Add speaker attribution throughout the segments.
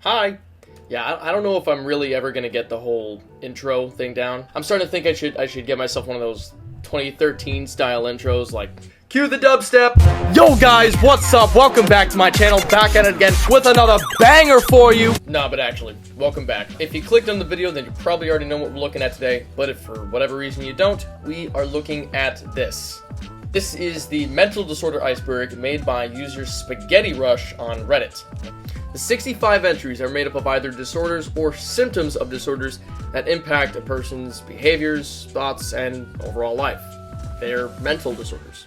Speaker 1: Hi. Yeah, I don't know if I'm really ever gonna get the whole intro thing down. I'm starting to think I should get myself one of those 2013 style intros, like cue the dubstep. Yo guys, what's up? Welcome back to my channel, back at it again with another banger for you. Nah, but actually, welcome back. If you clicked on the video, then you probably already know what we're looking at today. But if for whatever reason you don't, we are looking at this. This is the mental disorder iceberg made by user SpaghettiRush on Reddit. The 65 entries are made up of either disorders or symptoms of disorders that impact a person's behaviors, thoughts, and overall life. They're mental disorders.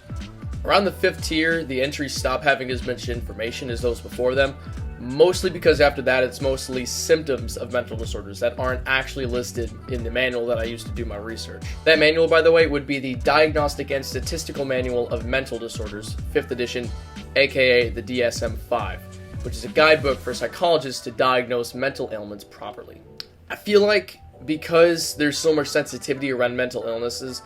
Speaker 1: Around the 5th tier, the entries stop having as much information as those before them, mostly because after that it's mostly symptoms of mental disorders that aren't actually listed in the manual that I used to do my research. That manual, by the way, would be the Diagnostic and Statistical Manual of Mental Disorders, 5th edition, aka the DSM-5. Which is a guidebook for psychologists to diagnose mental ailments properly. I feel like because there's so much sensitivity around mental illnesses,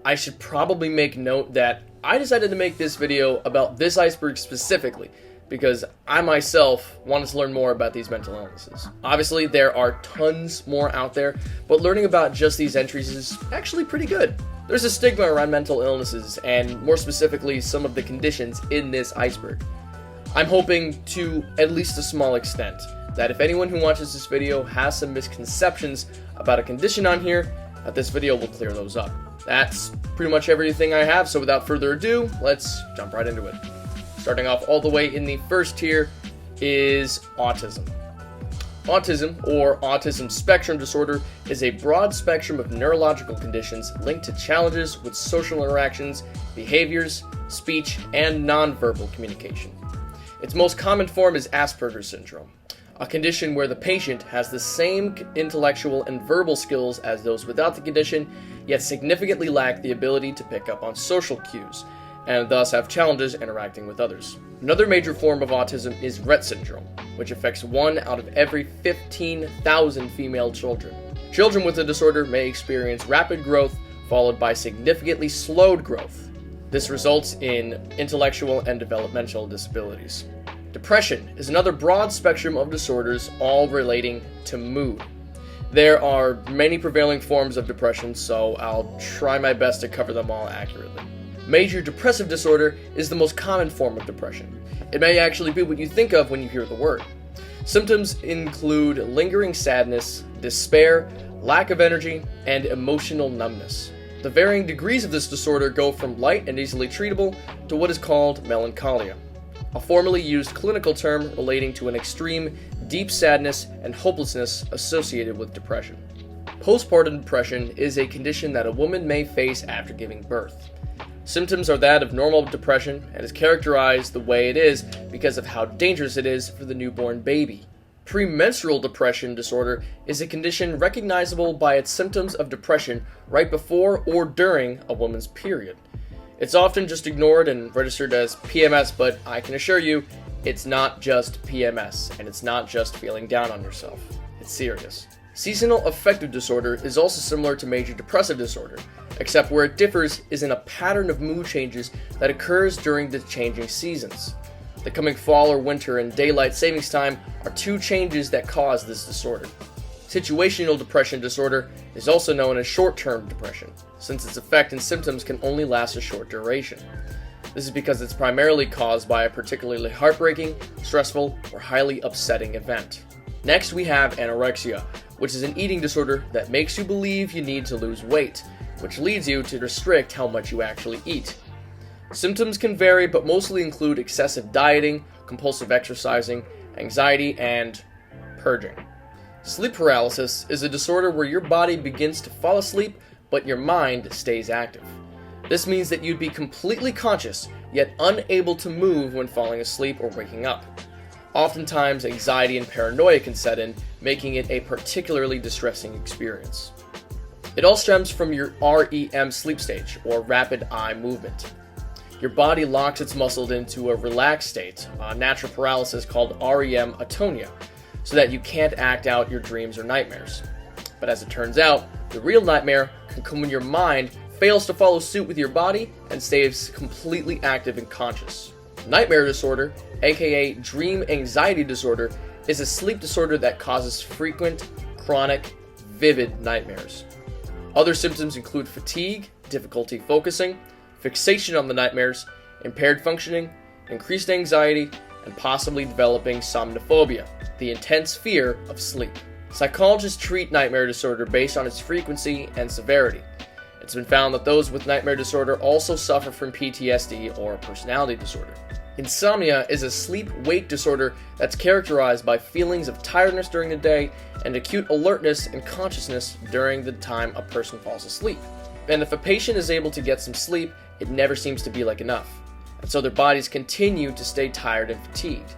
Speaker 1: I should probably make note that I decided to make this video about this iceberg specifically because I myself wanted to learn more about these mental illnesses. Obviously, there are tons more out there, but learning about just these entries is actually pretty good. There's a stigma around mental illnesses, and more specifically, some of the conditions in this iceberg. I'm hoping to at least a small extent that if anyone who watches this video has some misconceptions about a condition on here, that this video will clear those up. That's pretty much everything I have, so without further ado, let's jump right into it. Starting off all the way in the 1st tier is autism. Autism, or autism spectrum disorder, is a broad spectrum of neurological conditions linked to challenges with social interactions, behaviors, speech, and nonverbal communication. Its most common form is Asperger's syndrome, a condition where the patient has the same intellectual and verbal skills as those without the condition, yet significantly lack the ability to pick up on social cues, and thus have challenges interacting with others. Another major form of autism is Rett syndrome, which affects 1 out of every 15,000 female children. Children with the disorder may experience rapid growth, followed by significantly slowed growth. This results in intellectual and developmental disabilities. Depression is another broad spectrum of disorders, all relating to mood. There are many prevailing forms of depression, so I'll try my best to cover them all accurately. Major depressive disorder is the most common form of depression. It may actually be what you think of when you hear the word. Symptoms include lingering sadness, despair, lack of energy, and emotional numbness. The varying degrees of this disorder go from light and easily treatable to what is called melancholia, a formerly used clinical term relating to an extreme, deep sadness and hopelessness associated with depression. Postpartum depression is a condition that a woman may face after giving birth. Symptoms are that of normal depression and is characterized the way it is because of how dangerous it is for the newborn baby. Premenstrual depression disorder is a condition recognizable by its symptoms of depression right before or during a woman's period. It's often just ignored and registered as PMS, but I can assure you, it's not just PMS, and it's not just feeling down on yourself. It's serious. Seasonal affective disorder is also similar to major depressive disorder, except where it differs is in a pattern of mood changes that occurs during the changing seasons. The coming fall or winter and daylight savings time are 2 changes that cause this disorder. Situational depression disorder is also known as short-term depression, since its effect and symptoms can only last a short duration. This is because it's primarily caused by a particularly heartbreaking, stressful, or highly upsetting event. Next, we have anorexia, which is an eating disorder that makes you believe you need to lose weight, which leads you to restrict how much you actually eat. Symptoms can vary, but mostly include excessive dieting, compulsive exercising, anxiety, and purging. Sleep paralysis is a disorder where your body begins to fall asleep, but your mind stays active. This means that you'd be completely conscious, yet unable to move when falling asleep or waking up. Oftentimes, anxiety and paranoia can set in, making it a particularly distressing experience. It all stems from your REM sleep stage, or rapid eye movement. Your body locks its muscles into a relaxed state, a natural paralysis called REM atonia, so that you can't act out your dreams or nightmares. But as it turns out, the real nightmare can come when your mind fails to follow suit with your body and stays completely active and conscious. Nightmare disorder, aka dream anxiety disorder, is a sleep disorder that causes frequent, chronic, vivid nightmares. Other symptoms include fatigue, difficulty focusing, fixation on the nightmares, impaired functioning, increased anxiety, and possibly developing somnophobia, the intense fear of sleep. Psychologists treat nightmare disorder based on its frequency and severity. It's been found that those with nightmare disorder also suffer from PTSD or personality disorder. Insomnia is a sleep-wake disorder that's characterized by feelings of tiredness during the day and acute alertness and consciousness during the time a person falls asleep. And if a patient is able to get some sleep, it never seems to be like enough, and so their bodies continue to stay tired and fatigued.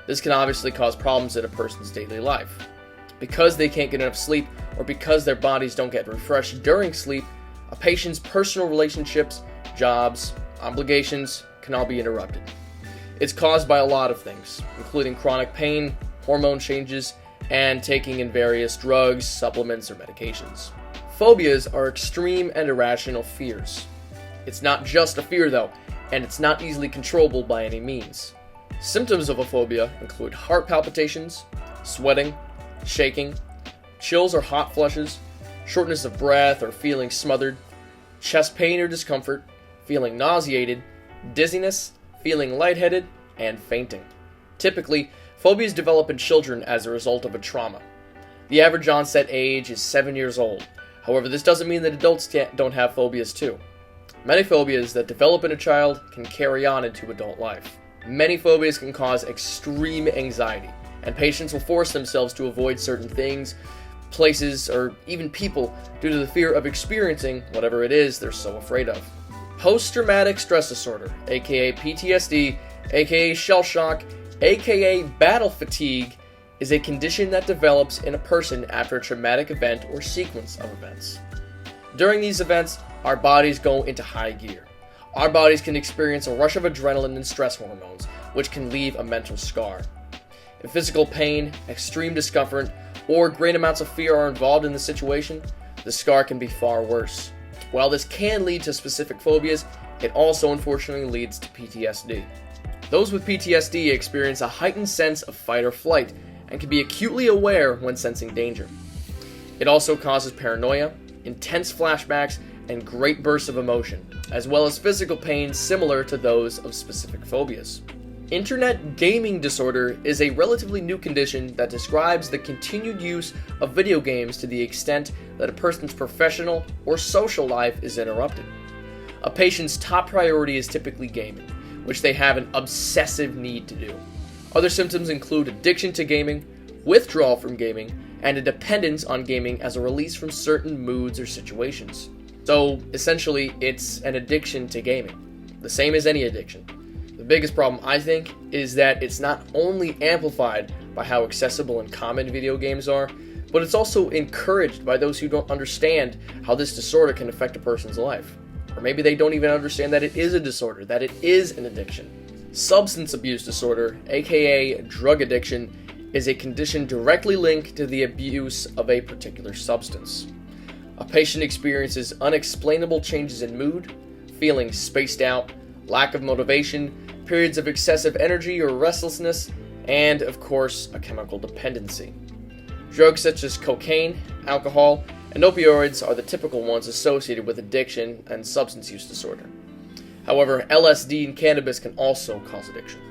Speaker 1: This can obviously cause problems in a person's daily life. Because they can't get enough sleep, or because their bodies don't get refreshed during sleep, a patient's personal relationships, jobs, obligations can all be interrupted. It's caused by a lot of things, including chronic pain, hormone changes, and taking in various drugs, supplements, or medications. Phobias are extreme and irrational fears. It's not just a fear though, and it's not easily controllable by any means. Symptoms of a phobia include heart palpitations, sweating, shaking, chills or hot flushes, shortness of breath or feeling smothered, chest pain or discomfort, feeling nauseated, dizziness, feeling lightheaded, and fainting. Typically, phobias develop in children as a result of a trauma. The average onset age is 7 years old. However, this doesn't mean that adults don't have phobias too. Many phobias that develop in a child can carry on into adult life. Many phobias can cause extreme anxiety, and patients will force themselves to avoid certain things, places, or even people due to the fear of experiencing whatever it is they're so afraid of. Post-traumatic stress disorder, aka PTSD, aka shell shock, aka battle fatigue, is a condition that develops in a person after a traumatic event or sequence of events. During these events, our bodies go into high gear. Our bodies can experience a rush of adrenaline and stress hormones, which can leave a mental scar. If physical pain, extreme discomfort, or great amounts of fear are involved in the situation, the scar can be far worse. While this can lead to specific phobias, it also unfortunately leads to PTSD. Those with PTSD experience a heightened sense of fight or flight and can be acutely aware when sensing danger. It also causes paranoia, intense flashbacks, and great bursts of emotion, as well as physical pain similar to those of specific phobias. Internet gaming disorder is a relatively new condition that describes the continued use of video games to the extent that a person's professional or social life is interrupted. A patient's top priority is typically gaming, which they have an obsessive need to do. Other symptoms include addiction to gaming, withdrawal from gaming, and a dependence on gaming as a release from certain moods or situations. So, essentially, it's an addiction to gaming, the same as any addiction. The biggest problem, I think, is that it's not only amplified by how accessible and common video games are, but it's also encouraged by those who don't understand how this disorder can affect a person's life. Or maybe they don't even understand that it is a disorder, that it is an addiction. Substance abuse disorder, aka drug addiction, is a condition directly linked to the abuse of a particular substance. A patient experiences unexplainable changes in mood, feeling spaced out, lack of motivation, periods of excessive energy or restlessness, and, of course, a chemical dependency. Drugs such as cocaine, alcohol, and opioids are the typical ones associated with addiction and substance use disorder. However, LSD and cannabis can also cause addiction.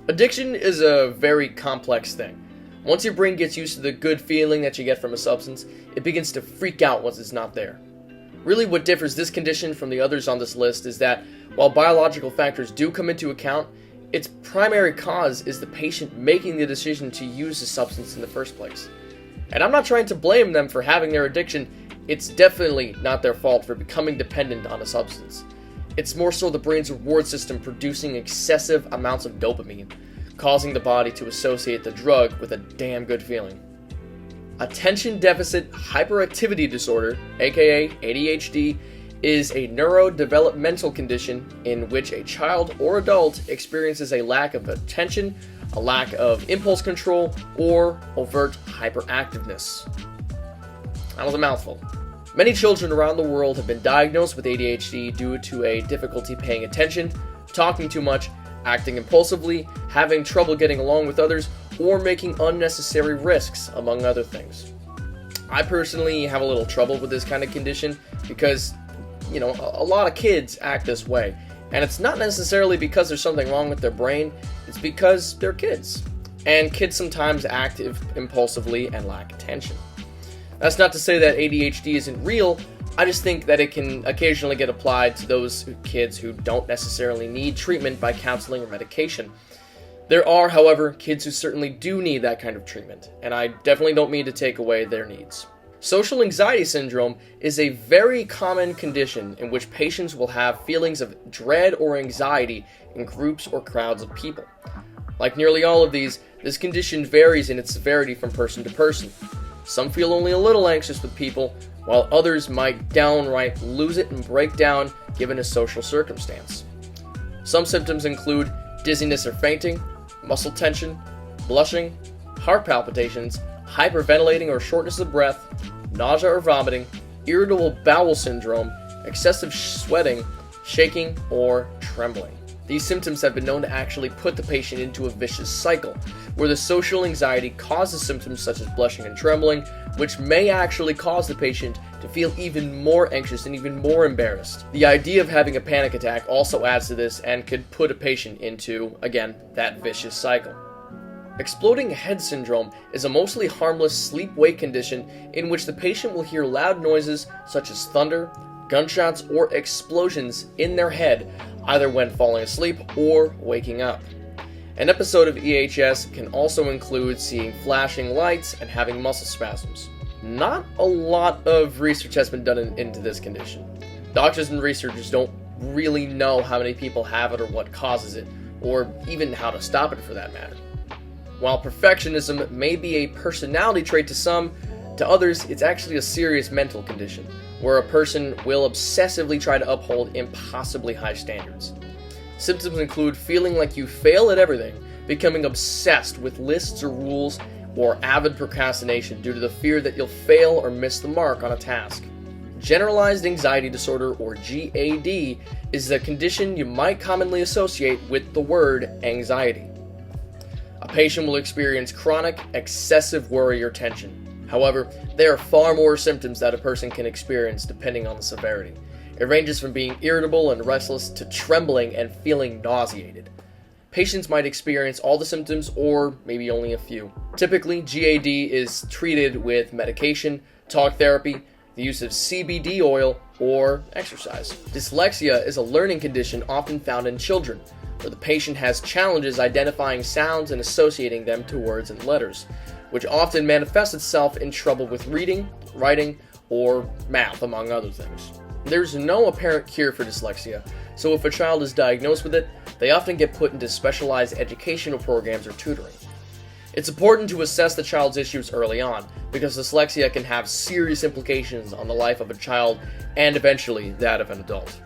Speaker 1: Addiction is a very complex thing. Once your brain gets used to the good feeling that you get from a substance, it begins to freak out once it's not there. Really, what differs this condition from the others on this list is that, while biological factors do come into account, its primary cause is the patient making the decision to use the substance in the first place. And I'm not trying to blame them for having their addiction. It's definitely not their fault for becoming dependent on a substance. It's more so the brain's reward system producing excessive amounts of dopamine, causing the body to associate the drug with a damn good feeling. Attention deficit hyperactivity disorder, aka ADHD, is a neurodevelopmental condition in which a child or adult experiences a lack of attention, a lack of impulse control, or overt hyperactiveness. That was a mouthful. Many children around the world have been diagnosed with ADHD due to a difficulty paying attention, talking too much, acting impulsively, having trouble getting along with others, or making unnecessary risks, among other things. I personally have a little trouble with this kind of condition because, a lot of kids act this way. And it's not necessarily because there's something wrong with their brain, it's because they're kids. And kids sometimes act impulsively and lack attention. That's not to say that ADHD isn't real, I just think that it can occasionally get applied to those kids who don't necessarily need treatment by counseling or medication. There are, however, kids who certainly do need that kind of treatment, and I definitely don't mean to take away their needs. Social anxiety syndrome is a very common condition in which patients will have feelings of dread or anxiety in groups or crowds of people. Like nearly all of these, this condition varies in its severity from person to person. Some feel only a little anxious with people, while others might downright lose it and break down given a social circumstance. Some symptoms include dizziness or fainting, muscle tension, blushing, heart palpitations, hyperventilating or shortness of breath, nausea or vomiting, irritable bowel syndrome, excessive sweating, shaking, or trembling. These symptoms have been known to actually put the patient into a vicious cycle, where the social anxiety causes symptoms such as blushing and trembling, which may actually cause the patient to feel even more anxious and even more embarrassed. The idea of having a panic attack also adds to this and could put a patient into, again, that vicious cycle. Exploding head syndrome is a mostly harmless sleep-wake condition in which the patient will hear loud noises such as thunder, gunshots, or explosions in their head, either when falling asleep or waking up. An episode of EHS can also include seeing flashing lights and having muscle spasms. Not a lot of research has been done into this condition. Doctors and researchers don't really know how many people have it or what causes it, or even how to stop it for that matter. While perfectionism may be a personality trait to some, to others it's actually a serious mental condition, where a person will obsessively try to uphold impossibly high standards. Symptoms include feeling like you fail at everything, becoming obsessed with lists or rules, or avid procrastination due to the fear that you'll fail or miss the mark on a task. Generalized anxiety disorder, or GAD, is a condition you might commonly associate with the word anxiety. A patient will experience chronic, excessive worry or tension. However, there are far more symptoms that a person can experience depending on the severity. It ranges from being irritable and restless to trembling and feeling nauseated. Patients might experience all the symptoms or maybe only a few. Typically, GAD is treated with medication, talk therapy, the use of CBD oil, or exercise. Dyslexia is a learning condition often found in children, where the patient has challenges identifying sounds and associating them to words and letters, which often manifests itself in trouble with reading, writing, or math, among other things. There's no apparent cure for dyslexia, so if a child is diagnosed with it, they often get put into specialized educational programs or tutoring. It's important to assess the child's issues early on, because dyslexia can have serious implications on the life of a child and eventually that of an adult.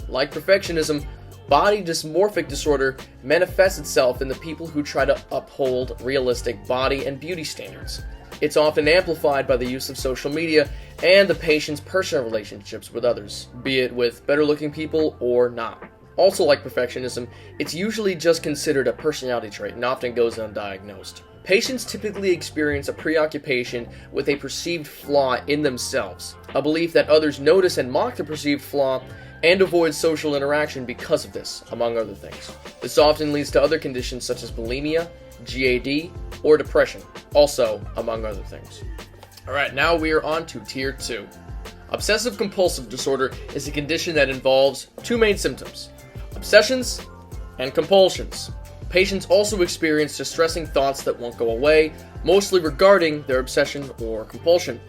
Speaker 1: Like perfectionism, body dysmorphic disorder manifests itself in the people who try to uphold realistic body and beauty standards. It's often amplified by the use of social media and the patient's personal relationships with others, be it with better-looking people or not. Also, like perfectionism, it's usually just considered a personality trait and often goes undiagnosed. Patients typically experience a preoccupation with a perceived flaw in themselves, a belief that others notice and mock the perceived flaw, and avoid social interaction because of this, among other things. This often leads to other conditions such as bulimia, GAD, or depression, also among other things. Alright, now we are on to Tier 2. Obsessive compulsive disorder is a condition that involves two main symptoms: obsessions and compulsions. Patients also experience distressing thoughts that won't go away, mostly regarding their obsession or compulsion.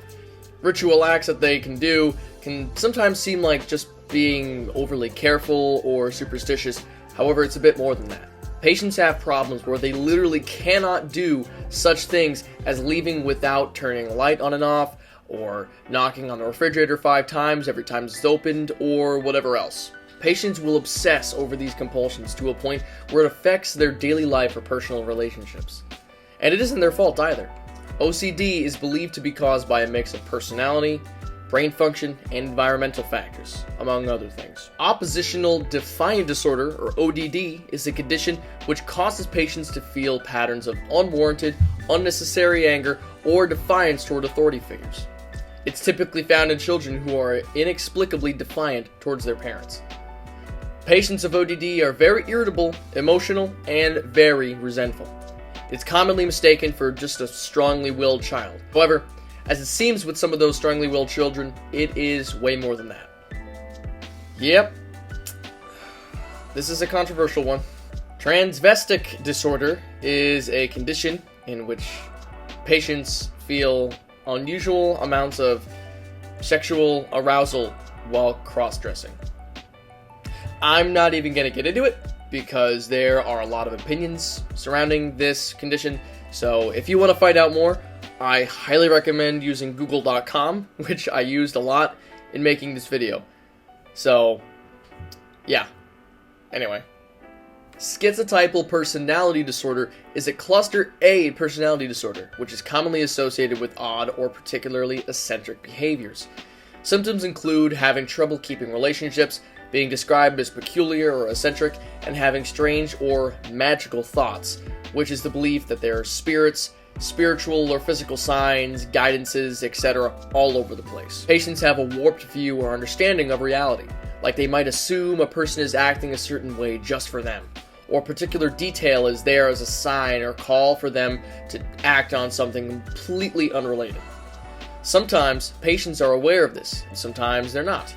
Speaker 1: Ritual acts that they can do can sometimes seem like just being overly careful or superstitious. However, it's a bit more than that. Patients have problems where they literally cannot do such things as leaving without turning a light on and off, or knocking on the refrigerator 5 times every time it's opened, or whatever else. Patients will obsess over these compulsions to a point where it affects their daily life or personal relationships. And it isn't their fault either. OCD is believed to be caused by a mix of personality, brain function, and environmental factors, among other things. Oppositional defiant disorder, or ODD, is a condition which causes patients to feel patterns of unwarranted, unnecessary anger or defiance toward authority figures. It's typically found in children who are inexplicably defiant towards their parents. Patients of ODD are very irritable, emotional, and very resentful. It's commonly mistaken for just a strongly willed child. However, as it seems with some of those strongly willed children, it is way more than that. Yep. This is a controversial one. Transvestic disorder is a condition in which patients feel unusual amounts of sexual arousal while cross-dressing. I'm not even going to get into it because there are a lot of opinions surrounding this condition. So if you want to find out more, I highly recommend using google.com, which I used a lot in making this video. So, yeah. Anyway. Schizotypal personality disorder is a cluster A personality disorder, which is commonly associated with odd or particularly eccentric behaviors. Symptoms include having trouble keeping relationships, being described as peculiar or eccentric, and having strange or magical thoughts, which is the belief that there are spirits, spiritual or physical signs, guidances, etc. all over the place. Patients have a warped view or understanding of reality, like they might assume a person is acting a certain way just for them, or a particular detail is there as a sign or call for them to act on something completely unrelated. Sometimes patients are aware of this, and sometimes they're not.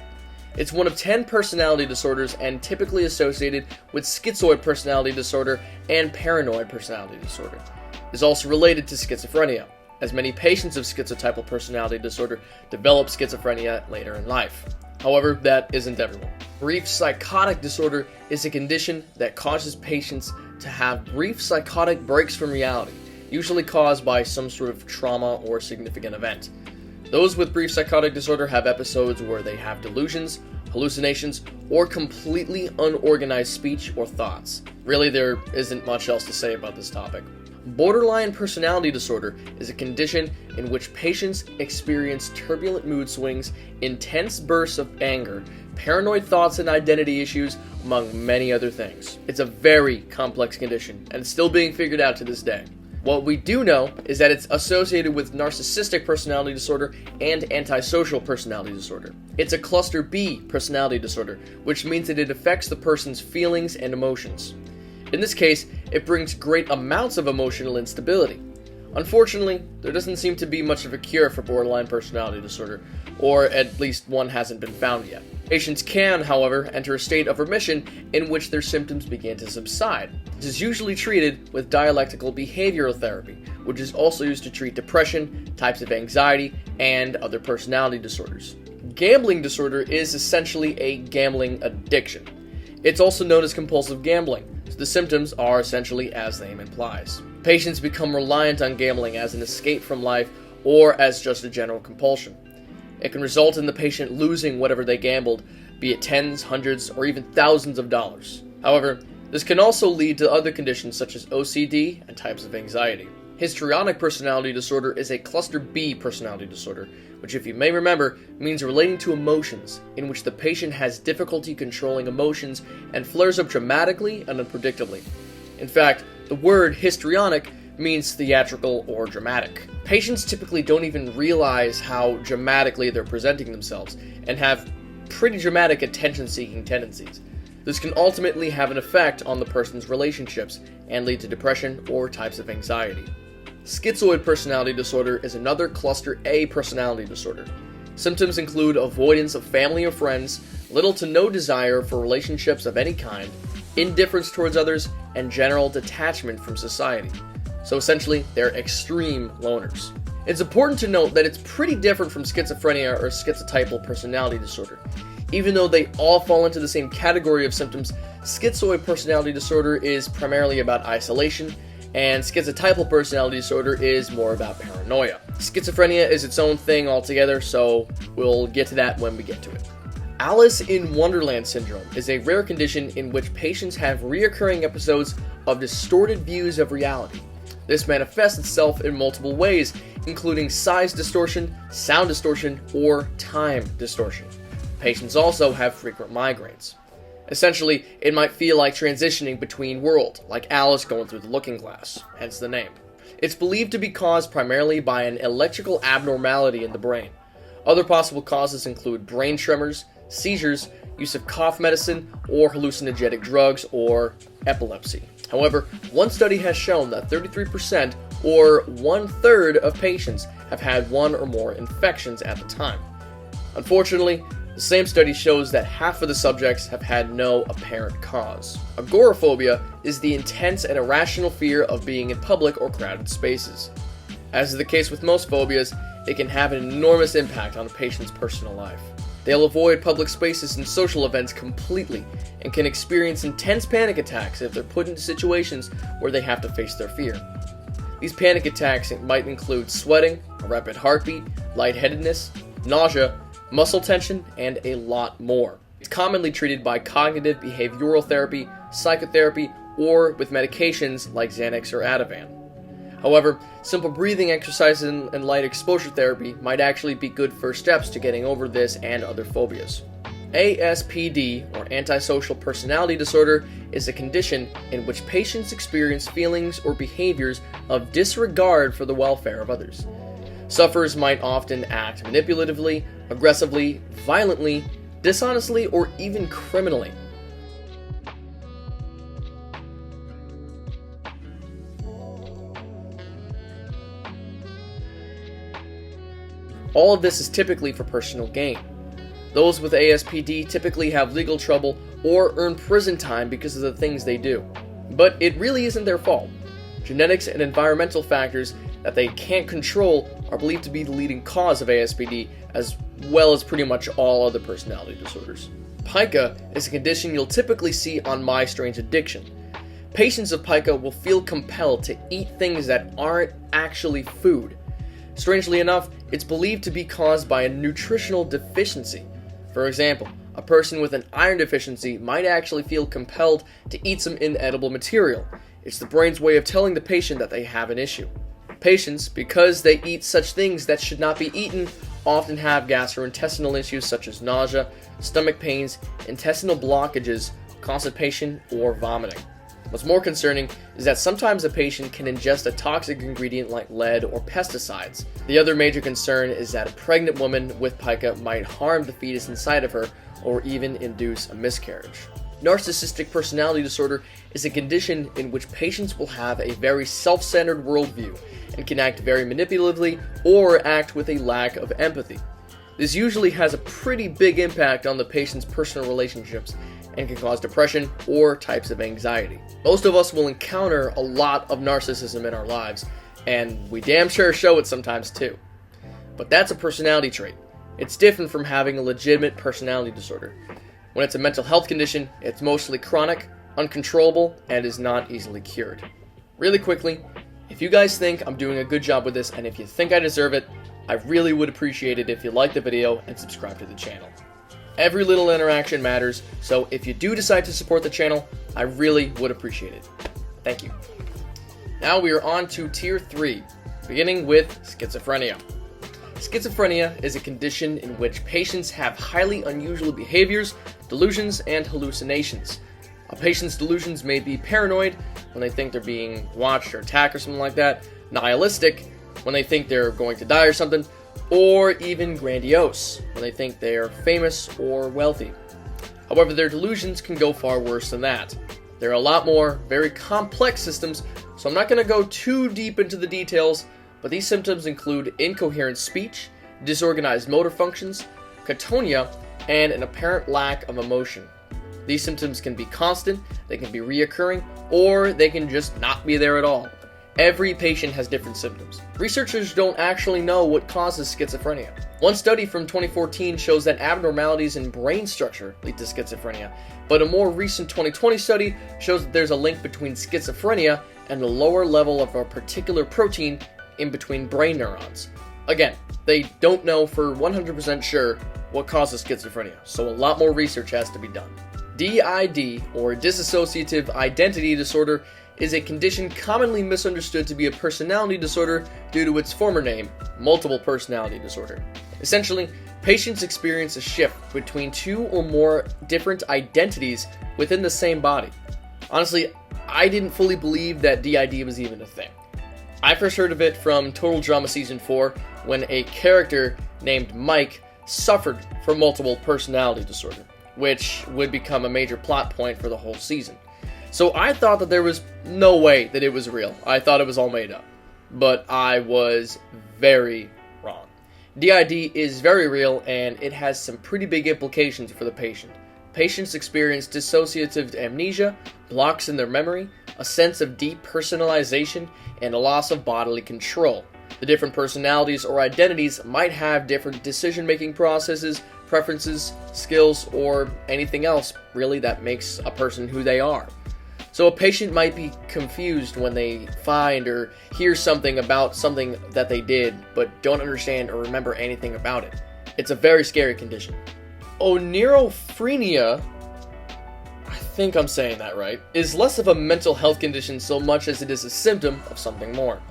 Speaker 1: It's one of 10 personality disorders and typically associated with schizoid personality disorder and paranoid personality disorder. It is also related to schizophrenia, as many patients of schizotypal personality disorder develop schizophrenia later in life. However, that isn't everyone. Brief psychotic disorder is a condition that causes patients to have brief psychotic breaks from reality, usually caused by some sort of trauma or significant event. Those with brief psychotic disorder have episodes where they have delusions, hallucinations, or completely unorganized speech or thoughts. Really, there isn't much else to say about this topic. Borderline personality disorder is a condition in which patients experience turbulent mood swings, intense bursts of anger, paranoid thoughts and identity issues, among many other things. It's a very complex condition, and it's still being figured out to this day. What we do know is that it's associated with narcissistic personality disorder and antisocial personality disorder. It's a cluster B personality disorder, which means that it affects the person's feelings and emotions. In this case, it brings great amounts of emotional instability. Unfortunately, there doesn't seem to be much of a cure for borderline personality disorder, or at least one hasn't been found yet. Patients can, however, enter a state of remission in which their symptoms begin to subside. This is usually treated with dialectical behavioral therapy, which is also used to treat depression, types of anxiety, and other personality disorders. Gambling disorder is essentially a gambling addiction. It's also known as compulsive gambling, so the symptoms are essentially as the name implies. Patients become reliant on gambling as an escape from life or as just a general compulsion. It can result in the patient losing whatever they gambled, be it tens, hundreds, or even thousands of dollars. However, this can also lead to other conditions such as OCD and types of anxiety. Histrionic personality disorder is a cluster B personality disorder, which, if you may remember, means relating to emotions, in which the patient has difficulty controlling emotions and flares up dramatically and unpredictably. In fact, the word histrionic means theatrical or dramatic. Patients typically don't even realize how dramatically they're presenting themselves and have pretty dramatic attention-seeking tendencies. This can ultimately have an effect on the person's relationships and lead to depression or types of anxiety. Schizoid personality disorder is another cluster A personality disorder. Symptoms include avoidance of family or friends, little to no desire for relationships of any kind, indifference towards others, and general detachment from society. So essentially, they're extreme loners. It's important to note that it's pretty different from schizophrenia or schizotypal personality disorder. Even though they all fall into the same category of symptoms, schizoid personality disorder is primarily about isolation, and schizotypal personality disorder is more about paranoia. Schizophrenia is its own thing altogether, so we'll get to that when we get to it. Alice in Wonderland syndrome is a rare condition in which patients have reoccurring episodes of distorted views of reality. This manifests itself in multiple ways, including size distortion, sound distortion, or time distortion. Patients also have frequent migraines. Essentially, it might feel like transitioning between worlds, like Alice going through the looking glass, hence the name. It's believed to be caused primarily by an electrical abnormality in the brain. Other possible causes include brain tremors, seizures, use of cough medicine, or hallucinogenic drugs, or epilepsy. However, one study has shown that 33%, or 1/3 of patients, have had one or more infections at the time. Unfortunately, the same study shows that half of the subjects have had no apparent cause. Agoraphobia is the intense and irrational fear of being in public or crowded spaces. As is the case with most phobias, it can have an enormous impact on a patient's personal life. They'll avoid public spaces and social events completely and can experience intense panic attacks if they're put into situations where they have to face their fear. These panic attacks might include sweating, a rapid heartbeat, lightheadedness, nausea, muscle tension, and a lot more. It's commonly treated by cognitive behavioral therapy, psychotherapy, or with medications like Xanax or Ativan. However, simple breathing exercises and light exposure therapy might actually be good first steps to getting over this and other phobias. ASPD, or antisocial personality disorder, is a condition in which patients experience feelings or behaviors of disregard for the welfare of others. Sufferers might often act manipulatively, aggressively, violently, dishonestly, or even criminally. All of this is typically for personal gain. Those with ASPD typically have legal trouble or earn prison time because of the things they do. But it really isn't their fault. Genetics and environmental factors that they can't control are believed to be the leading cause of ASPD, as well as pretty much all other personality disorders. Pica is a condition you'll typically see on My Strange Addiction. Patients of pica will feel compelled to eat things that aren't actually food. Strangely enough, it's believed to be caused by a nutritional deficiency. For example, a person with an iron deficiency might actually feel compelled to eat some inedible material. It's the brain's way of telling the patient that they have an issue. Patients, because they eat such things that should not be eaten, often have gastrointestinal issues such as nausea, stomach pains, intestinal blockages, constipation, or vomiting. What's more concerning is that sometimes a patient can ingest a toxic ingredient like lead or pesticides. The other major concern is that a pregnant woman with pica might harm the fetus inside of her or even induce a miscarriage. Narcissistic personality disorder is a condition in which patients will have a very self-centered worldview and can act very manipulatively or act with a lack of empathy. This usually has a pretty big impact on the patient's personal relationships and can cause depression or types of anxiety. Most of us will encounter a lot of narcissism in our lives, and we damn sure show it sometimes too. But that's a personality trait. It's different from having a legitimate personality disorder. When it's a mental health condition, it's mostly chronic, uncontrollable, and is not easily cured. Really quickly, if you guys think I'm doing a good job with this, and if you think I deserve it, I really would appreciate it if you like the video and subscribe to the channel. Every little interaction matters, so if you do decide to support the channel, I really would appreciate it. Thank you. Now we are on to Tier 3, beginning with schizophrenia. Schizophrenia is a condition in which patients have highly unusual behaviors, delusions, and hallucinations. A patient's delusions may be paranoid, when they think they're being watched or attacked or something like that, nihilistic, when they think they're going to die or something, or even grandiose, when they think they are famous or wealthy. However, their delusions can go far worse than that. There are a lot more very complex systems, so I'm not going to go too deep into the details, but these symptoms include incoherent speech, disorganized motor functions, catatonia, and an apparent lack of emotion. These symptoms can be constant, they can be reoccurring, or they can just not be there at all. Every patient has different symptoms. Researchers don't actually know what causes schizophrenia. One study from 2014 shows that abnormalities in brain structure lead to schizophrenia, but a more recent 2020 study shows that there's a link between schizophrenia and the lower level of a particular protein in between brain neurons. Again, they don't know for 100% sure what causes schizophrenia, so a lot more research has to be done. DID, or dissociative identity disorder, is a condition commonly misunderstood to be a personality disorder due to its former name, multiple personality disorder. Essentially, patients experience a shift between two or more different identities within the same body. Honestly, I didn't fully believe that DID was even a thing. I first heard of it from Total Drama Season 4 when a character named Mike suffered from multiple personality disorder, which would become a major plot point for the whole season. So I thought that there was no way that it was real. I thought it was all made up. But I was very wrong. DID is very real, and it has some pretty big implications for the patient. Patients experience dissociative amnesia, blocks in their memory, a sense of depersonalization, and a loss of bodily control. The different personalities or identities might have different decision-making processes, preferences, skills, or anything else really that makes a person who they are. So a patient might be confused when they find or hear something about something that they did, but don't understand or remember anything about it. It's a very scary condition. Oneirophrenia, I think I'm saying that right, is less of a mental health condition so much as it is a symptom of something more.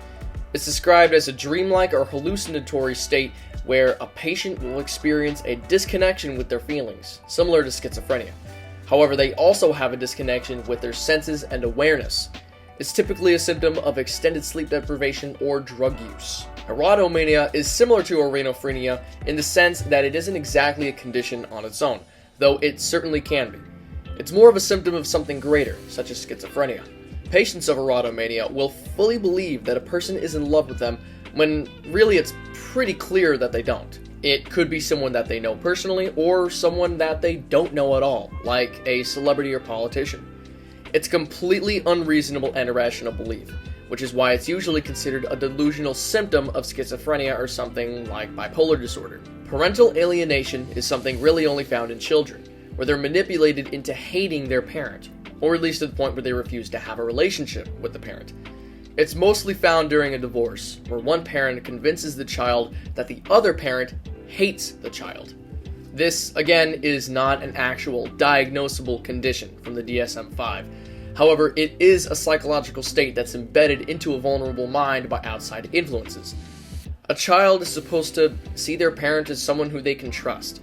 Speaker 1: It's described as a dreamlike or hallucinatory state where a patient will experience a disconnection with their feelings, similar to schizophrenia. However, they also have a disconnection with their senses and awareness. It's typically a symptom of extended sleep deprivation or drug use. Erotomania is similar to oneirophrenia in the sense that it isn't exactly a condition on its own, though it certainly can be. It's more of a symptom of something greater, such as schizophrenia. Patients of erotomania will fully believe that a person is in love with them when really it's pretty clear that they don't. It could be someone that they know personally or someone that they don't know at all, like a celebrity or politician. It's completely unreasonable and irrational belief, which is why it's usually considered a delusional symptom of schizophrenia or something like bipolar disorder. Parental alienation is something really only found in children, where they're manipulated into hating their parent, or at least to the point where they refuse to have a relationship with the parent. It's mostly found during a divorce, where one parent convinces the child that the other parent hates the child. This, again, is not an actual diagnosable condition from the DSM-5. However, it is a psychological state that's embedded into a vulnerable mind by outside influences. A child is supposed to see their parent as someone who they can trust.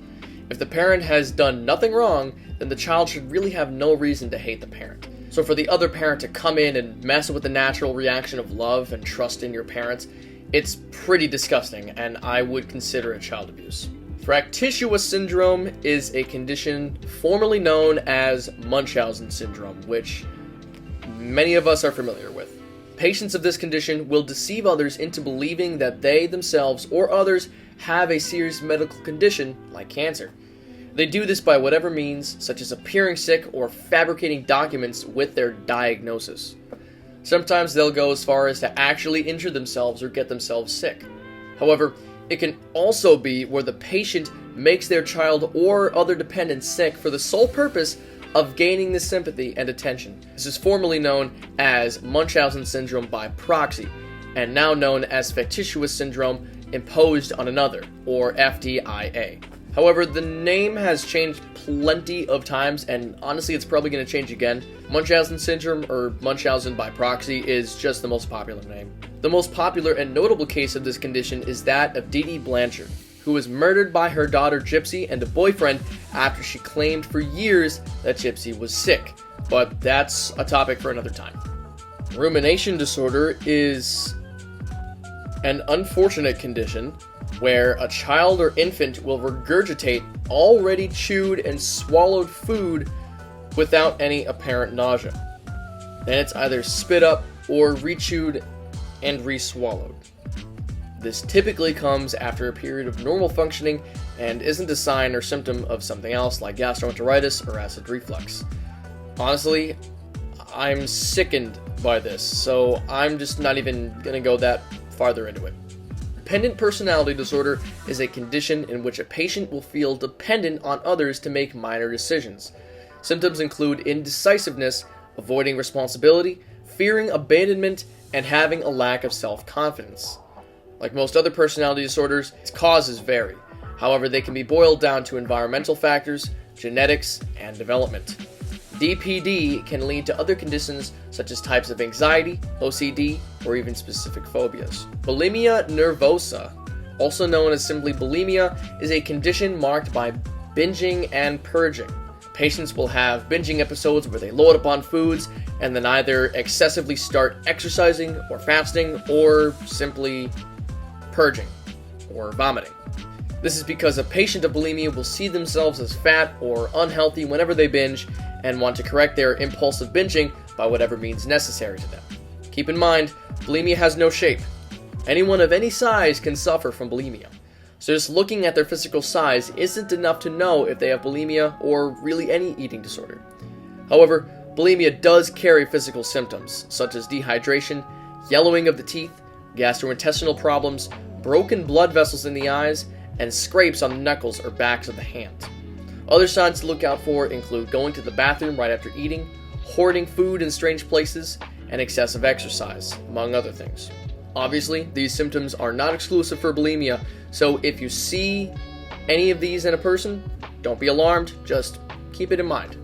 Speaker 1: If the parent has done nothing wrong, then the child should really have no reason to hate the parent. So for the other parent to come in and mess with the natural reaction of love and trust in your parents, it's pretty disgusting, and I would consider it child abuse. Fractious syndrome is a condition formerly known as Munchausen syndrome, which many of us are familiar with. Patients of this condition will deceive others into believing that they themselves or others have a serious medical condition like cancer. They do this by whatever means, such as appearing sick or fabricating documents with their diagnosis. Sometimes they'll go as far as to actually injure themselves or get themselves sick. However, it can also be where the patient makes their child or other dependents sick for the sole purpose of gaining the sympathy and attention. This is formerly known as Munchausen syndrome by proxy, and now known as factitious syndrome imposed on another, or FTIA. However, the name has changed plenty of times, and honestly, it's probably going to change again. Munchausen syndrome, or Munchausen by proxy, is just the most popular name. The most popular and notable case of this condition is that of Dee Dee Blanchard, who was murdered by her daughter Gypsy and a boyfriend after she claimed for years that Gypsy was sick. But that's a topic for another time. Rumination disorder is an unfortunate condition where a child or infant will regurgitate already chewed and swallowed food without any apparent nausea. Then it's either spit up or rechewed and reswallowed. This typically comes after a period of normal functioning and isn't a sign or symptom of something else like gastroenteritis or acid reflux. Honestly, I'm sickened by this, so I'm just not even gonna go that farther into it. Dependent personality disorder is a condition in which a patient will feel dependent on others to make minor decisions. Symptoms include indecisiveness, avoiding responsibility, fearing abandonment, and having a lack of self-confidence. Like most other personality disorders, its causes vary. However, they can be boiled down to environmental factors, genetics, and development. DPD can lead to other conditions such as types of anxiety, OCD, or even specific phobias. Bulimia nervosa, also known as simply bulimia, is a condition marked by binging and purging. Patients will have binging episodes where they load up on foods and then either excessively start exercising or fasting or simply purging or vomiting. This is because a patient of bulimia will see themselves as fat or unhealthy whenever they binge and want to correct their impulsive binging by whatever means necessary to them. Keep in mind, bulimia has no shape. Anyone of any size can suffer from bulimia. So just looking at their physical size isn't enough to know if they have bulimia or really any eating disorder. However, bulimia does carry physical symptoms such as dehydration, yellowing of the teeth, gastrointestinal problems, broken blood vessels in the eyes, and scrapes on the knuckles or backs of the hands. Other signs to look out for include going to the bathroom right after eating, hoarding food in strange places, and excessive exercise, among other things. Obviously, these symptoms are not exclusive for bulimia, so if you see any of these in a person, don't be alarmed, just keep it in mind.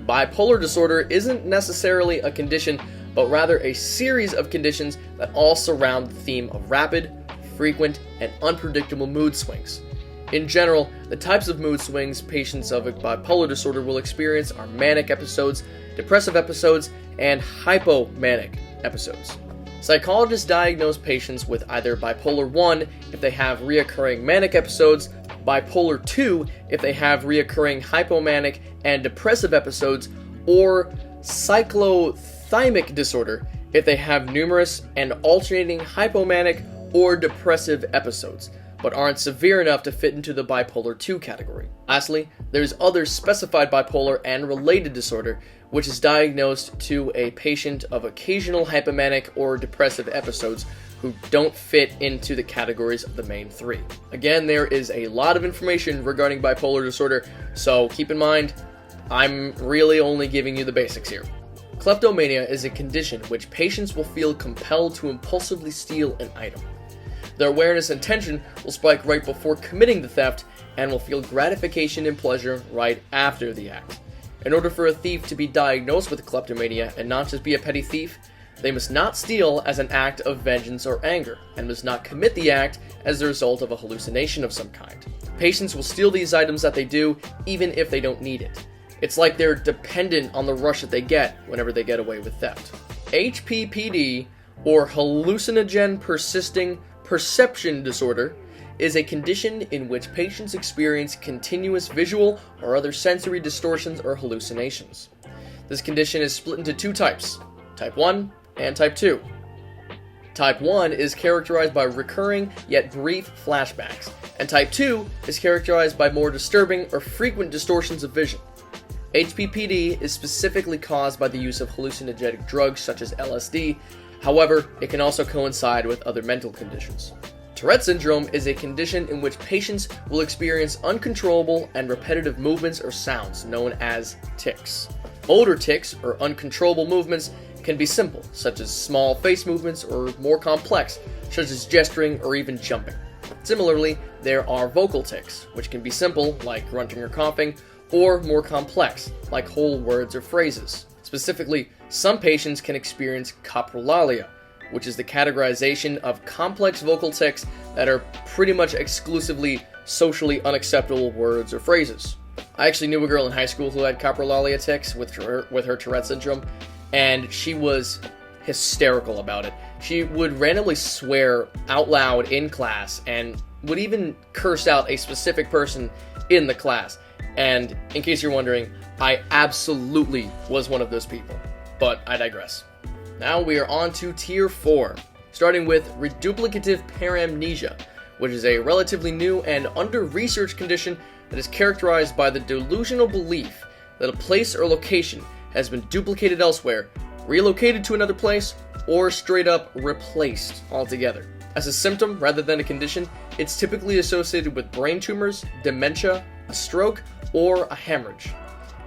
Speaker 1: Bipolar disorder isn't necessarily a condition, but rather a series of conditions that all surround the theme of rapid, frequent, and unpredictable mood swings. In general, the types of mood swings patients of a bipolar disorder will experience are manic episodes, depressive episodes, and hypomanic episodes. Psychologists diagnose patients with either bipolar 1 if they have reoccurring manic episodes, bipolar 2 if they have reoccurring hypomanic and depressive episodes, or cyclothymic disorder if they have numerous and alternating hypomanic or depressive episodes, but aren't severe enough to fit into the bipolar 2 category. Lastly, there's other specified bipolar and related disorder, which is diagnosed to a patient of occasional hypomanic or depressive episodes who don't fit into the categories of the main three. Again, there is a lot of information regarding bipolar disorder, so keep in mind, I'm really only giving you the basics here. Kleptomania is a condition in which patients will feel compelled to impulsively steal an item. Their awareness and attention will spike right before committing the theft and will feel gratification and pleasure right after the act. In order for a thief to be diagnosed with kleptomania and not just be a petty thief, they must not steal as an act of vengeance or anger, and must not commit the act as the result of a hallucination of some kind. Patients will steal these items that they do even if they don't need it. It's like they're dependent on the rush that they get whenever they get away with theft. HPPD, or hallucinogen persisting perception disorder, is a condition in which patients experience continuous visual or other sensory distortions or hallucinations. This condition is split into two types, type 1 and type 2. Type 1 is characterized by recurring yet brief flashbacks, and type 2 is characterized by more disturbing or frequent distortions of vision. HPPD is specifically caused by the use of hallucinogenic drugs such as LSD, however, it can also coincide with other mental conditions. Tourette syndrome is a condition in which patients will experience uncontrollable and repetitive movements or sounds known as tics. Motor tics, or uncontrollable movements, can be simple, such as small face movements, or more complex, such as gesturing or even jumping. Similarly, there are vocal tics, which can be simple, like grunting or coughing, or more complex, like whole words or phrases. Specifically, some patients can experience coprolalia, which is the categorization of complex vocal tics that are pretty much exclusively socially unacceptable words or phrases. I actually knew a girl in high school who had coprolalia tics with her Tourette syndrome, and she was hysterical about it. She would randomly swear out loud in class and would even curse out a specific person in the class. And in case you're wondering, I absolutely was one of those people. But I digress. Now we are on to Tier 4, starting with reduplicative paramnesia, which is a relatively new and under-researched condition that is characterized by the delusional belief that a place or location has been duplicated elsewhere, relocated to another place, or straight up replaced altogether. As a symptom rather than a condition, it's typically associated with brain tumors, dementia, a stroke, or a hemorrhage.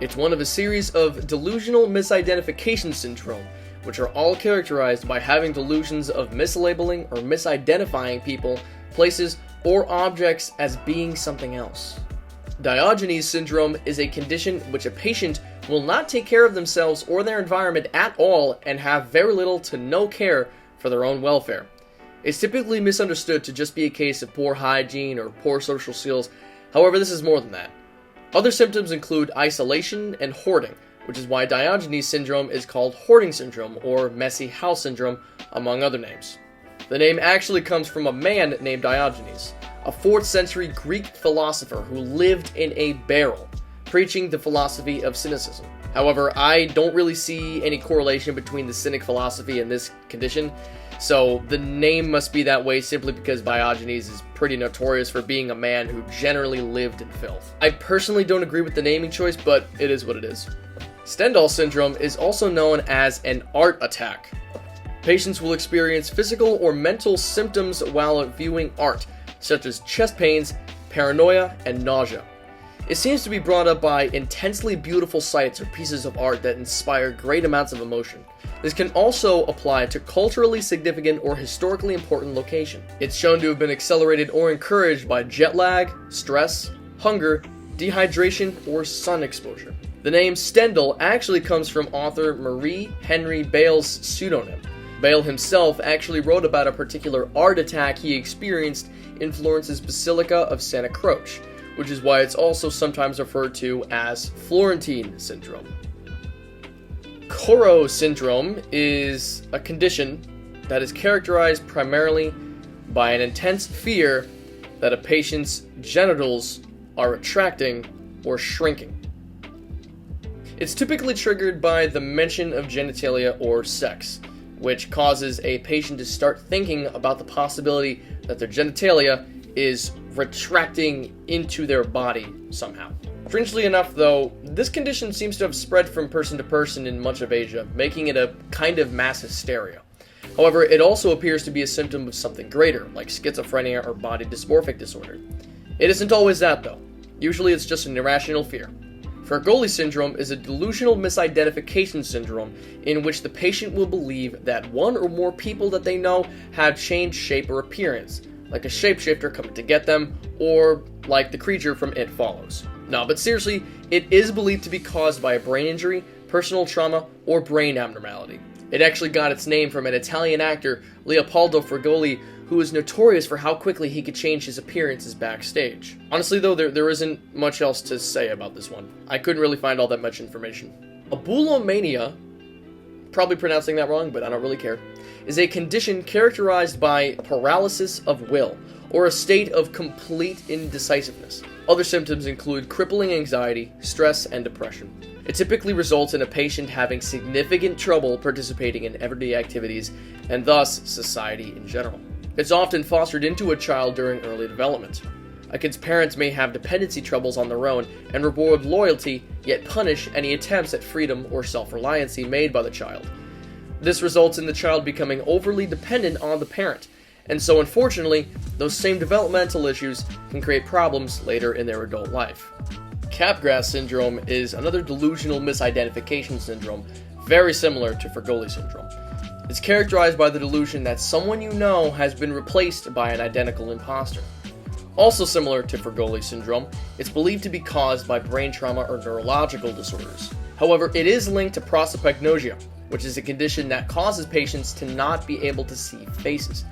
Speaker 1: It's one of a series of delusional misidentification syndrome, which are all characterized by having delusions of mislabeling or misidentifying people, places, or objects as being something else. Diogenes syndrome is a condition in which a patient will not take care of themselves or their environment at all and have very little to no care for their own welfare. It's typically misunderstood to just be a case of poor hygiene or poor social skills. However, this is more than that. Other symptoms include isolation and hoarding, which is why Diogenes syndrome is called hoarding syndrome or messy house syndrome, among other names. The name actually comes from a man named Diogenes, a 4th century Greek philosopher who lived in a barrel, preaching the philosophy of cynicism. However, I don't really see any correlation between the cynic philosophy and this condition, so the name must be that way simply because Diogenes is pretty notorious for being a man who generally lived in filth. I personally don't agree with the naming choice, but it is what it is. Stendhal syndrome is also known as an art attack. Patients will experience physical or mental symptoms while viewing art, such as chest pains, paranoia, and nausea. It seems to be brought up by intensely beautiful sights or pieces of art that inspire great amounts of emotion. This can also apply to culturally significant or historically important location. It's shown to have been accelerated or encouraged by jet lag, stress, hunger, dehydration, or sun exposure. The name Stendhal actually comes from author Marie Henry Bale's pseudonym. Bale himself actually wrote about a particular art attack he experienced in Florence's Basilica of Santa Croce, which is why it's also sometimes referred to as Florentine syndrome. Coro syndrome is a condition that is characterized primarily by an intense fear that a patient's genitals are retracting or shrinking. It's typically triggered by the mention of genitalia or sex, which causes a patient to start thinking about the possibility that their genitalia is retracting into their body somehow. Strangely enough, though, this condition seems to have spread from person to person in much of Asia, making it a kind of mass hysteria. However, it also appears to be a symptom of something greater, like schizophrenia or body dysmorphic disorder. It isn't always that, though. Usually it's just an irrational fear. Fregoli syndrome is a delusional misidentification syndrome in which the patient will believe that one or more people that they know have changed shape or appearance, like a shapeshifter coming to get them, or like the creature from It Follows. No, but seriously, it is believed to be caused by a brain injury, personal trauma, or brain abnormality. It actually got its name from an Italian actor, Leopoldo Fregoli, who was notorious for how quickly he could change his appearances backstage. Honestly though, there isn't much else to say about this one. I couldn't really find all that much information. Abulomania, probably pronouncing that wrong, but I don't really care, is a condition characterized by paralysis of will, or a state of complete indecisiveness. Other symptoms include crippling anxiety, stress, and depression. It typically results in a patient having significant trouble participating in everyday activities, and thus society in general. It's often fostered into a child during early development. A kid's parents may have dependency troubles on their own and reward loyalty, yet punish any attempts at freedom or self-reliancy made by the child. This results in the child becoming overly dependent on the parent, and so unfortunately, those same developmental issues can create problems later in their adult life. Capgras syndrome is another delusional misidentification syndrome, very similar to Fregoli syndrome. It's characterized by the delusion that someone you know has been replaced by an identical imposter. Also similar to Fregoli syndrome, it's believed to be caused by brain trauma or neurological disorders. However, it is linked to prosopagnosia, which is a condition that causes patients to not be able to see faces.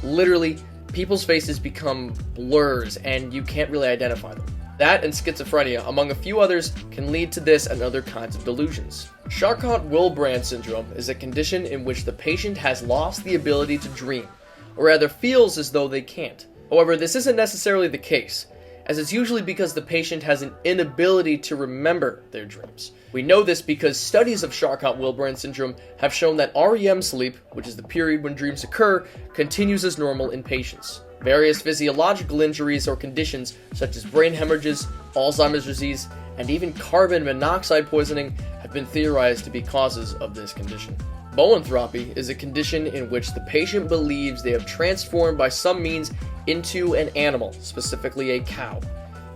Speaker 1: Literally, people's faces become blurs and you can't really identify them. That and schizophrenia, among a few others, can lead to this and other kinds of delusions. Charcot-Wilbrand syndrome is a condition in which the patient has lost the ability to dream, or rather feels as though they can't. However, this isn't necessarily the case, as it's usually because the patient has an inability to remember their dreams. We know this because studies of Charcot-Wilbrand syndrome have shown that REM sleep, which is the period when dreams occur, continues as normal in patients. Various physiological injuries or conditions such as brain hemorrhages, Alzheimer's disease, and even carbon monoxide poisoning have been theorized to be causes of this condition. Boanthropy is a condition in which the patient believes they have transformed by some means into an animal, specifically a cow.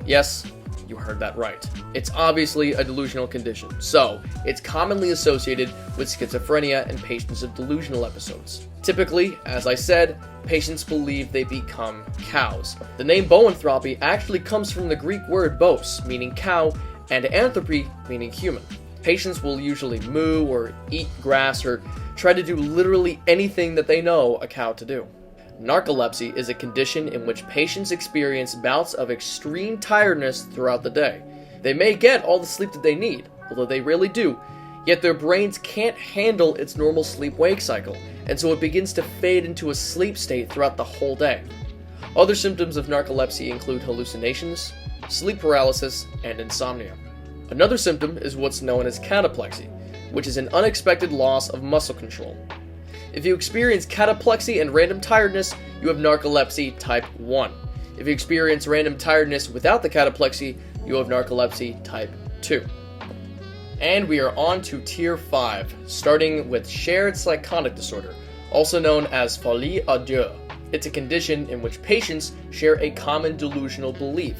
Speaker 1: Yes, you heard that right. It's obviously a delusional condition, so it's commonly associated with schizophrenia and patients of delusional episodes. Typically, as I said, patients believe they become cows. The name boanthropy actually comes from the Greek word bos, meaning cow, and anthropy, meaning human. Patients will usually moo or eat grass or try to do literally anything that they know a cow to do. Narcolepsy is a condition in which patients experience bouts of extreme tiredness throughout the day. They may get all the sleep that they need, although they rarely do, yet their brains can't handle its normal sleep-wake cycle, and so it begins to fade into a sleep state throughout the whole day. Other symptoms of narcolepsy include hallucinations, sleep paralysis, and insomnia. Another symptom is what's known as cataplexy, which is an unexpected loss of muscle control. If you experience cataplexy and random tiredness, you have narcolepsy type 1. If you experience random tiredness without the cataplexy, you have narcolepsy type 2. And we are on to tier 5, starting with shared psychotic disorder, also known as folie à deux. It's a condition in which patients share a common delusional belief.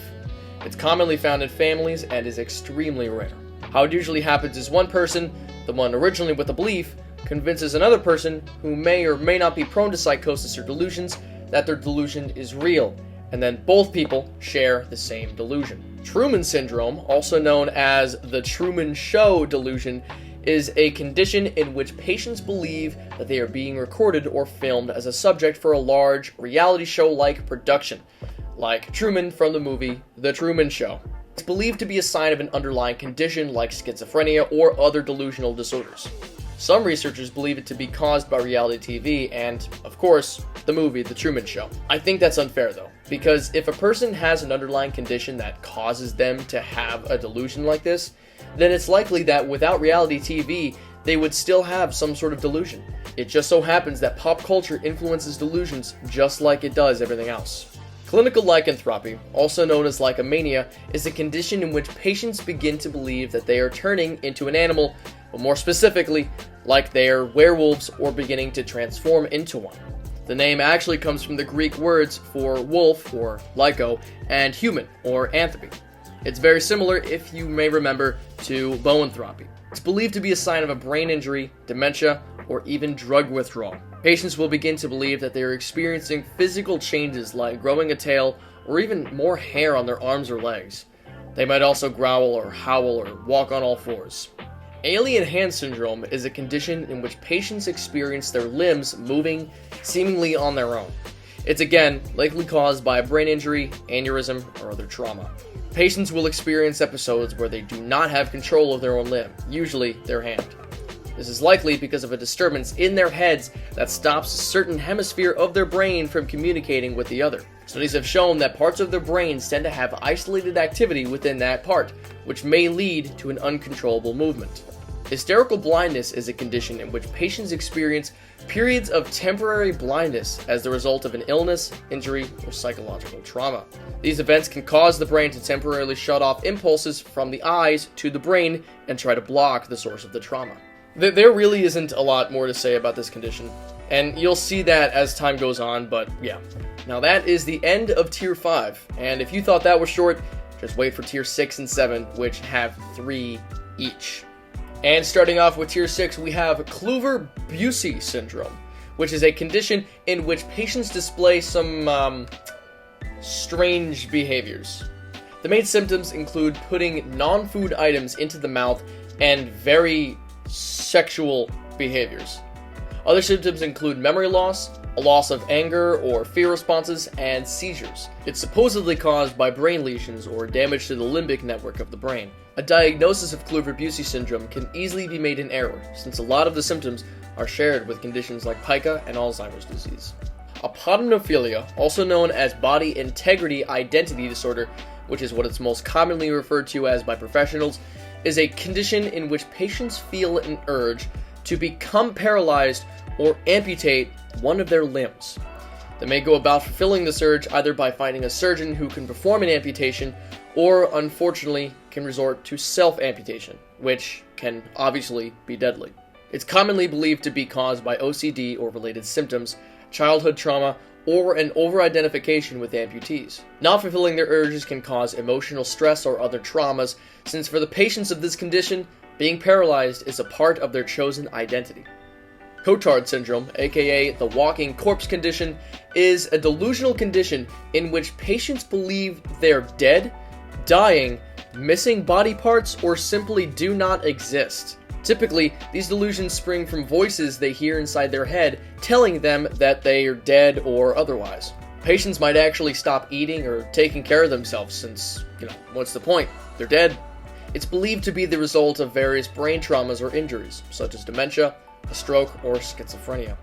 Speaker 1: It's commonly found in families and is extremely rare. How it usually happens is one person, the one originally with the belief, convinces another person who may or may not be prone to psychosis or delusions that their delusion is real, and then both people share the same delusion. Truman syndrome, also known as the Truman Show delusion, is a condition in which patients believe that they are being recorded or filmed as a subject for a large reality show-like production, like Truman from the movie The Truman Show. It's believed to be a sign of an underlying condition like schizophrenia or other delusional disorders. Some researchers believe it to be caused by reality TV and, of course, the movie The Truman Show. I think that's unfair though, because if a person has an underlying condition that causes them to have a delusion like this, then it's likely that without reality TV, they would still have some sort of delusion. It just so happens that pop culture influences delusions just like it does everything else. Clinical lycanthropy, also known as lycomania, is a condition in which patients begin to believe that they are turning into an animal, but more specifically, like they are werewolves or beginning to transform into one. The name actually comes from the Greek words for wolf, or lyco, and human, or anthropy. It's very similar, if you may remember, to boanthropy. It's believed to be a sign of a brain injury, dementia, or even drug withdrawal. Patients will begin to believe that they are experiencing physical changes like growing a tail or even more hair on their arms or legs. They might also growl or howl or walk on all fours. Alien hand syndrome is a condition in which patients experience their limbs moving seemingly on their own. It's again likely caused by a brain injury, aneurysm, or other trauma. Patients will experience episodes where they do not have control of their own limb, usually their hand. This is likely because of a disturbance in their heads that stops a certain hemisphere of their brain from communicating with the other. Studies have shown that parts of their brains tend to have isolated activity within that part, which may lead to an uncontrollable movement. Hysterical blindness is a condition in which patients experience periods of temporary blindness as the result of an illness, injury, or psychological trauma. These events can cause the brain to temporarily shut off impulses from the eyes to the brain and try to block the source of the trauma. There really isn't a lot more to say about this condition, and you'll see that as time goes on, but yeah. Now that is the end of Tier 5, and if you thought that was short, just wait for Tier 6 and 7, which have 3 each. And starting off with Tier 6, we have Kluver-Bucy syndrome, which is a condition in which patients display some strange behaviors. The main symptoms include putting non-food items into the mouth and very sexual behaviors. Other symptoms include memory loss, a loss of anger or fear responses, and seizures. It's supposedly caused by brain lesions or damage to the limbic network of the brain. A diagnosis of Kluver-Bucy syndrome can easily be made in error, since a lot of the symptoms are shared with conditions like pica and Alzheimer's disease. Apotemnophilia, also known as body integrity identity disorder, which is what it's most commonly referred to as by professionals, is a condition in which patients feel an urge to become paralyzed or amputate one of their limbs. They may go about fulfilling this urge either by finding a surgeon who can perform an amputation, or unfortunately can resort to self-amputation, which can obviously be deadly. It's commonly believed to be caused by OCD or related symptoms, childhood trauma, or an over-identification with amputees. Not fulfilling their urges can cause emotional stress or other traumas, since for the patients of this condition, being paralyzed is a part of their chosen identity. Cotard syndrome, aka the walking corpse condition, is a delusional condition in which patients believe they're dead, dying, missing body parts, or simply do not exist. Typically, these delusions spring from voices they hear inside their head telling them that they are dead or otherwise. Patients might actually stop eating or taking care of themselves since, what's the point? They're dead. It's believed to be the result of various brain traumas or injuries, such as dementia, a stroke, or schizophrenia.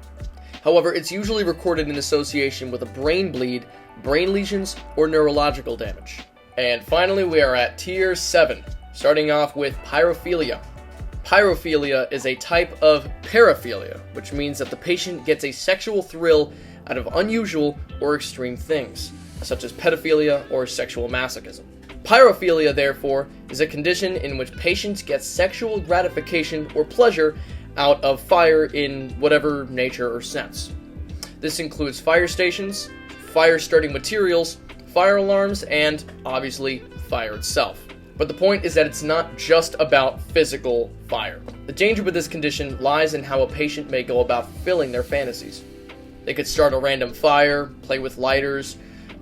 Speaker 1: However, it's usually recorded in association with a brain bleed, brain lesions, or neurological damage. And finally, we are at Tier 7, starting off with pyrophilia. Pyrophilia is a type of paraphilia, which means that the patient gets a sexual thrill out of unusual or extreme things, such as pedophilia or sexual masochism. Pyrophilia, therefore, is a condition in which patients get sexual gratification or pleasure out of fire in whatever nature or sense. This includes fire stations, fire-starting materials, fire alarms, and, obviously, fire itself. But the point is that it's not just about physical fire. The danger with this condition lies in how a patient may go about fulfilling their fantasies. They could start a random fire, play with lighters,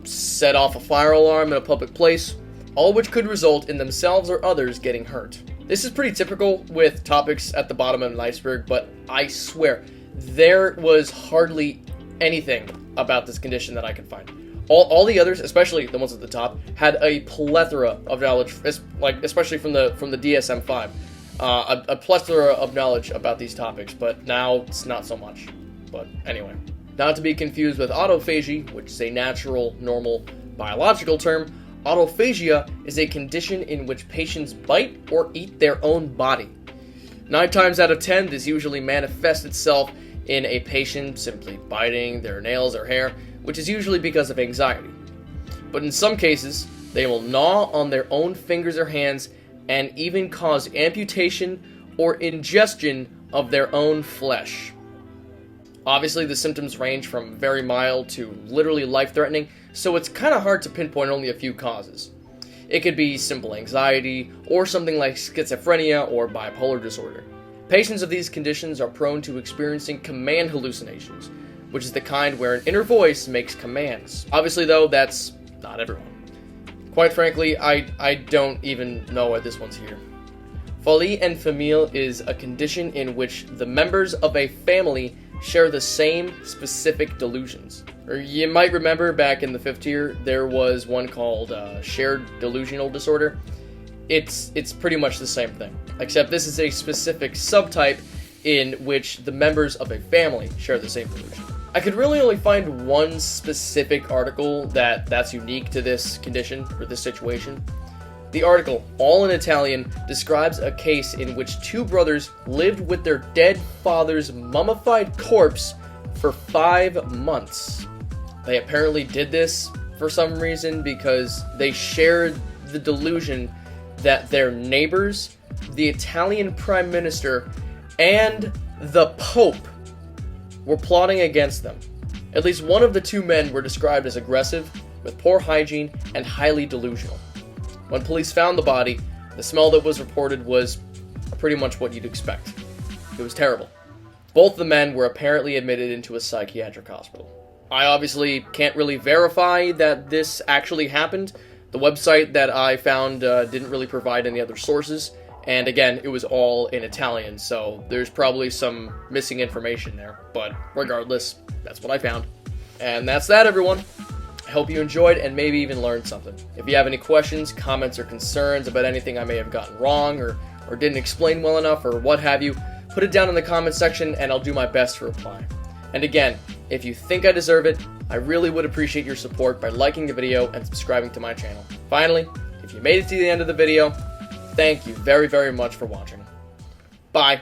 Speaker 1: set off a fire alarm in a public place, all which could result in themselves or others getting hurt. This is pretty typical with topics at the bottom of an iceberg, but I swear, there was hardly anything about this condition that I could find. All the others, especially the ones at the top, had a plethora of knowledge, especially from the DSM-5, a plethora of knowledge about these topics, but now it's not so much. But anyway, not to be confused with autophagy, which is a natural, normal, biological term. Autophagia is a condition in which patients bite or eat their own body. 9 times out of 10, this usually manifests itself in a patient simply biting their nails or hair, which is usually because of anxiety. But in some cases, they will gnaw on their own fingers or hands and even cause amputation or ingestion of their own flesh. Obviously, the symptoms range from very mild to literally life-threatening, so it's kind of hard to pinpoint only a few causes. It could be simple anxiety, or something like schizophrenia or bipolar disorder. Patients of these conditions are prone to experiencing command hallucinations, which is the kind where an inner voice makes commands. Obviously, though, that's not everyone. Quite frankly, I don't even know why this one's here. Folie en famille is a condition in which the members of a family share the same specific delusions. Or you might remember back in the 5th tier, there was one called shared delusional disorder. It's pretty much the same thing, except this is a specific subtype in which the members of a family share the same delusion. I could really only find one specific article that's unique to this condition or this situation. The article, all in Italian, describes a case in which 2 brothers lived with their dead father's mummified corpse for 5 months. They apparently did this for some reason because they shared the delusion that their neighbors, the Italian Prime Minister, and the Pope were plotting against them. At least one of the 2 men were described as aggressive, with poor hygiene, and highly delusional. When police found the body, the smell that was reported was pretty much what you'd expect. It was terrible. Both the men were apparently admitted into a psychiatric hospital. I obviously can't really verify that this actually happened. The website that I found didn't really provide any other sources, and again, it was all in Italian, so there's probably some missing information there. But regardless, that's what I found. And that's that, everyone. I hope you enjoyed and maybe even learned something. If you have any questions, comments, or concerns about anything I may have gotten wrong or didn't explain well enough or what have you, put it down in the comments section and I'll do my best to reply. And again, if you think I deserve it, I really would appreciate your support by liking the video and subscribing to my channel. Finally, if you made it to the end of the video, thank you very, very much for watching. Bye.